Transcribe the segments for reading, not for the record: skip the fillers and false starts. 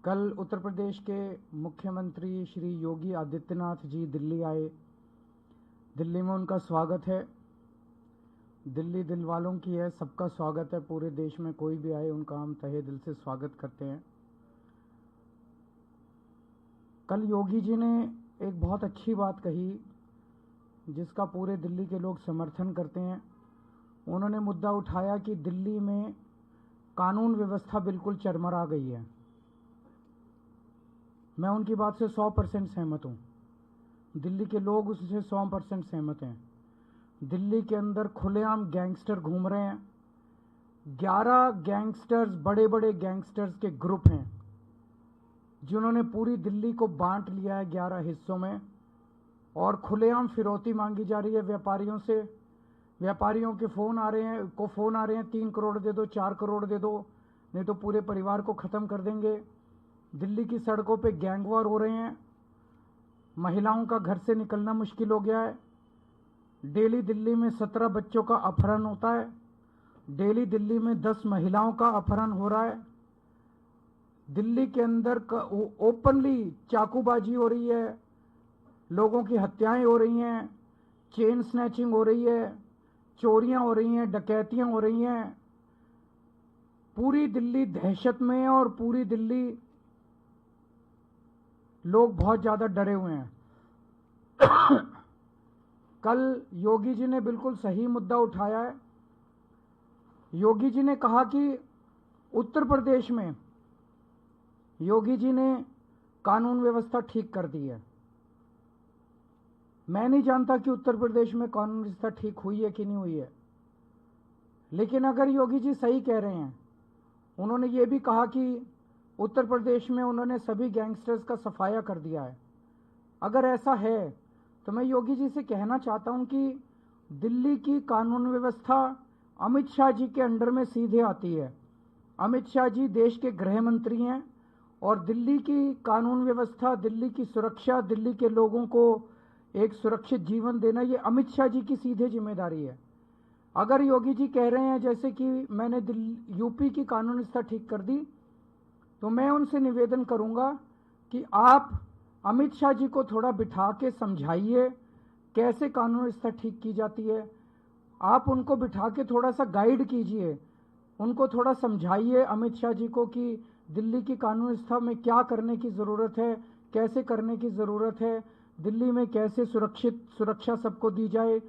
कल उत्तर प्रदेश के मुख्यमंत्री श्री योगी आदित्यनाथ जी दिल्ली आए। दिल्ली में उनका स्वागत है। दिल्ली दिल वालों की है, सबका स्वागत है। पूरे देश में कोई भी आए उनका हम तहे दिल से स्वागत करते हैं। कल योगी जी ने एक बहुत अच्छी बात कही जिसका पूरे दिल्ली के लोग समर्थन करते हैं। उन्होंने मुद्दा उठाया कि दिल्ली में कानून व्यवस्था बिल्कुल चरमरा गई है। मैं उनकी बात से 100% सहमत हूँ। दिल्ली के लोग उससे 100% सहमत हैं। दिल्ली के अंदर खुलेआम गैंगस्टर घूम रहे हैं। 11 गैंगस्टर्स, बड़े बड़े गैंगस्टर्स के ग्रुप हैं जिन्होंने पूरी दिल्ली को बांट लिया है 11 हिस्सों में, और खुलेआम फिरौती मांगी जा रही है व्यापारियों से। व्यापारियों के फ़ोन आ रहे हैं 3 करोड़ दे दो, 4 करोड़ दे दो, नहीं तो पूरे परिवार को ख़त्म कर देंगे। दिल्ली की सड़कों पे गैंग वॉर हो रहे हैं। महिलाओं का घर से निकलना मुश्किल हो गया है। डेली दिल्ली में 17 बच्चों का अपहरण होता है। डेली दिल्ली में 10 महिलाओं का अपहरण हो रहा है। दिल्ली के अंदर ओपनली चाकूबाजी हो रही है, लोगों की हत्याएं हो रही हैं, चेन स्नैचिंग हो रही है, चोरियां हो रही हैं, डकैतियां हो रही हैं। पूरी दिल्ली दहशत में है और पूरी दिल्ली लोग बहुत ज़्यादा डरे हुए हैं। कल योगी जी ने बिल्कुल सही मुद्दा उठाया है। योगी जी ने कहा कि उत्तर प्रदेश में योगी जी ने कानून व्यवस्था ठीक कर दी है। मैं नहीं जानता कि उत्तर प्रदेश में कानून व्यवस्था ठीक हुई है कि नहीं हुई है, लेकिन अगर योगी जी सही कह रहे हैं, उन्होंने ये भी कहा कि उत्तर प्रदेश में उन्होंने सभी गैंगस्टर्स का सफाया कर दिया है। अगर ऐसा है तो मैं योगी जी से कहना चाहता हूं कि दिल्ली की कानून व्यवस्था अमित शाह जी के अंडर में सीधे आती है। अमित शाह जी देश के गृह मंत्री हैं और दिल्ली की कानून व्यवस्था, दिल्ली की सुरक्षा, दिल्ली के लोगों को एक सुरक्षित जीवन देना, ये अमित शाह जी की सीधे जिम्मेदारी है। अगर योगी जी कह रहे हैं जैसे कि मैंने यूपी की कानून व्यवस्था ठीक कर दी, तो मैं उनसे निवेदन करूंगा कि आप अमित शाह जी को थोड़ा बिठा के समझाइए कैसे कानून व्यवस्था ठीक की जाती है। आप उनको बिठा के थोड़ा सा गाइड कीजिए, उनको थोड़ा समझाइए अमित शाह जी को कि दिल्ली की कानून व्यवस्था में क्या करने की ज़रूरत है, कैसे करने की ज़रूरत है, दिल्ली में कैसे सुरक्षा सबको दी जाए।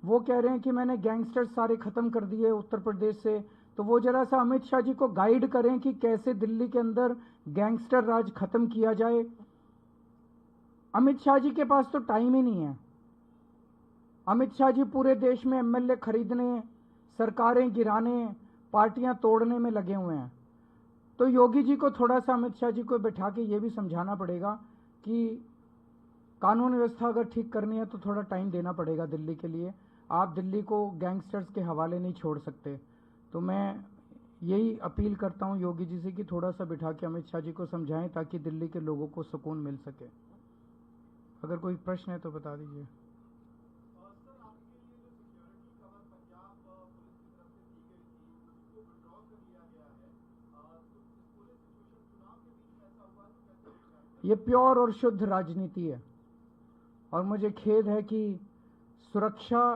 वो कह रहे हैं कि मैंने गैंगस्टर सारे ख़त्म कर दिए उत्तर प्रदेश से, तो वो जरा सा अमित शाह जी को गाइड करें कि कैसे दिल्ली के अंदर गैंगस्टर राज खत्म किया जाए। अमित शाह जी के पास तो टाइम ही नहीं है। अमित शाह जी पूरे देश में एमएलए खरीदने, सरकारें गिराने, पार्टियां तोड़ने में लगे हुए हैं। तो योगी जी को थोड़ा सा अमित शाह जी को बैठा के ये भी समझाना पड़ेगा कि कानून व्यवस्था अगर ठीक करनी है तो थोड़ा टाइम देना पड़ेगा दिल्ली के लिए। आप दिल्ली को गैंगस्टर्स के हवाले नहीं छोड़ सकते। तो मैं यही अपील करता हूं योगी जी से कि थोड़ा सा बिठा के अमित शाह जी को समझाएं ताकि दिल्ली के लोगों को सुकून मिल सके। अगर कोई प्रश्न है तो बता दीजिए। ये प्योर और शुद्ध राजनीति है और मुझे खेद है कि सुरक्षा,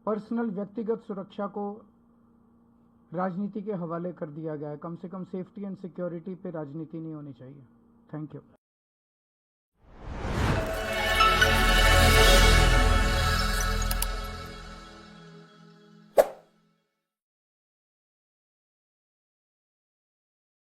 पर्सनल व्यक्तिगत सुरक्षा को राजनीति के हवाले कर दिया गया है। कम से कम सेफ्टी एंड सिक्योरिटी पे राजनीति नहीं होनी चाहिए। Thank you.